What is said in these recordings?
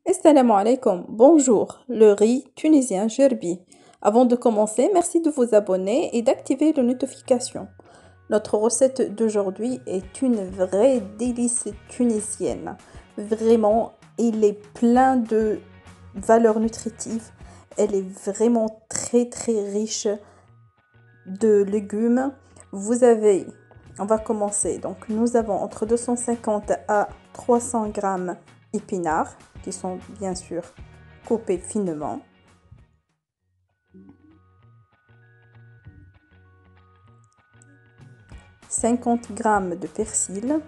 Assalamu alaikum, bonjour, le riz tunisien gerbi. Avant de commencer, merci de vous abonner et d'activer les notifications. Notre recette d'aujourd'hui est une vraie délice tunisienne. Vraiment, il est plein de valeurs nutritives. Elle est vraiment très riche de légumes. On va commencer. Donc, nous avons entre 250 à 300 grammes épinards qui sont bien sûr coupés finement. « 50 grammes de persil,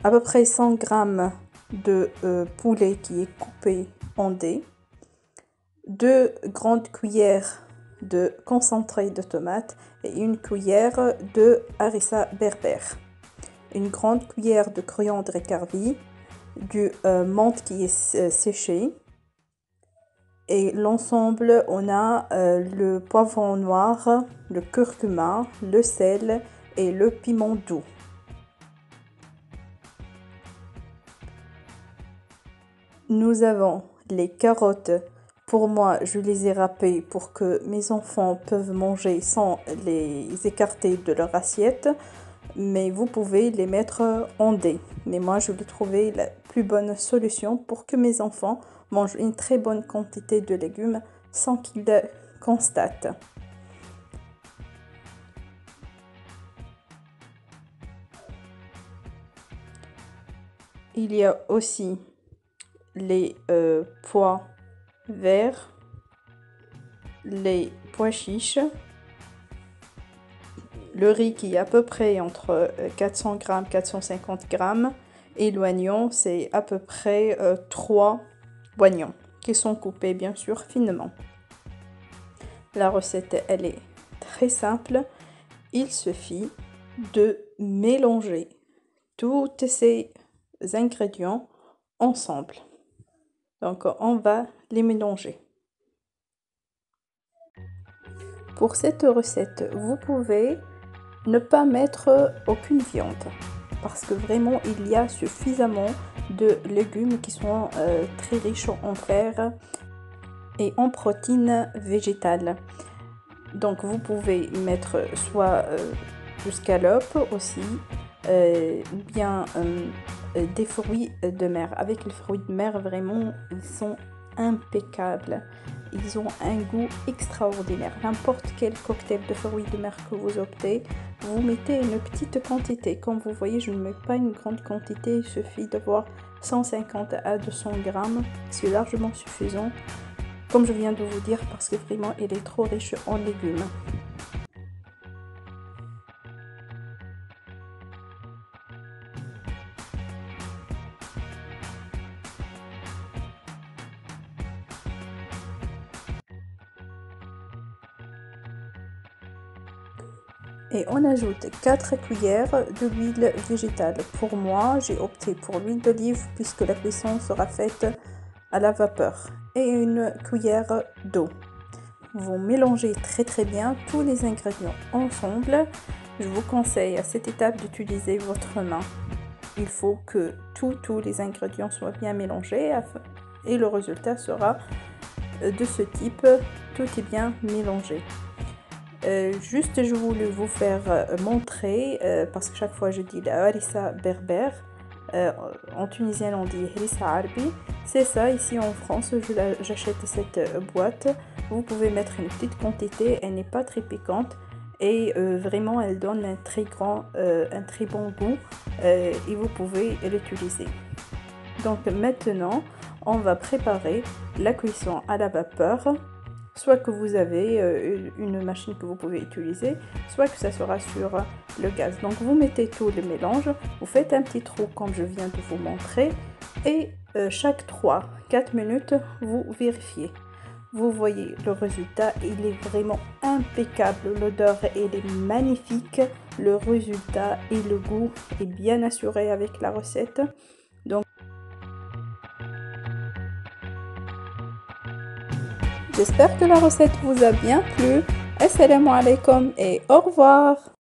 à peu près 100 grammes de poulet qui est coupé en dés, 2 grandes cuillères de concentré de tomate et une cuillère de harissa berbère, une grande cuillère de coriandre écarvie, du menthe qui est séché, et l'ensemble on a le poivron noir, le curcuma, le sel et le piment doux. Nous avons les carottes. Pour moi, je les ai râpées pour que mes enfants peuvent manger sans les écarter de leur assiette. Mais vous pouvez les mettre en dés. Mais moi, je l'ai trouvé la plus bonne solution pour que mes enfants mangent une très bonne quantité de légumes sans qu'ils constatent. Il y a aussi les pois verts, les pois chiches, le riz qui est à peu près entre 400 grammes, 450 grammes, et l'oignon, c'est à peu près 3 oignons qui sont coupés bien sûr finement. La recette, elle est très simple. Il suffit de mélanger tous ces ingrédients ensemble. Donc, on va les mélanger. Pour cette recette, vous pouvez ne pas mettre aucune viande parce que vraiment il y a suffisamment de légumes qui sont très riches en fer et en protéines végétales. Donc vous pouvez mettre soit du scalope aussi ou bien des fruits de mer. Avec les fruits de mer, vraiment ils sont impeccables. Ils ont un goût extraordinaire. N'importe quel cocktail de fruits de mer que vous optez, vous mettez une petite quantité. Comme vous voyez, je ne mets pas une grande quantité. Il suffit d'avoir 150 à 200 grammes. C'est largement suffisant. Comme je viens de vous dire, parce que vraiment, il est trop riche en légumes. Et on ajoute 4 cuillères de l'huile végétale. Pour moi, j'ai opté pour l'huile d'olive puisque la cuisson sera faite à la vapeur. Et une cuillère d'eau. Vous mélangez très bien tous les ingrédients ensemble. Je vous conseille à cette étape d'utiliser votre main. Il faut que tous les ingrédients soient bien mélangés et le résultat sera de ce type. Tout est bien mélangé. Juste je voulais vous faire montrer parce que chaque fois je dis la harissa berbère, en tunisien on dit harissa arbi, c'est ça. Ici en France j'achète cette boîte. Vous pouvez mettre une petite quantité, elle n'est pas très piquante et vraiment elle donne un très bon goût et vous pouvez l'utiliser. Donc maintenant on va préparer la cuisson à la vapeur. Soit que vous avez une machine que vous pouvez utiliser, soit que ça sera sur le gaz. Donc vous mettez tout le mélange, vous faites un petit trou comme je viens de vous montrer et chaque 3-4 minutes vous vérifiez. Vous voyez le résultat, il est vraiment impeccable, l'odeur elle est magnifique, le résultat et le goût est bien assuré avec la recette. Donc j'espère que la recette vous a bien plu. Assalamu alaikum et au revoir.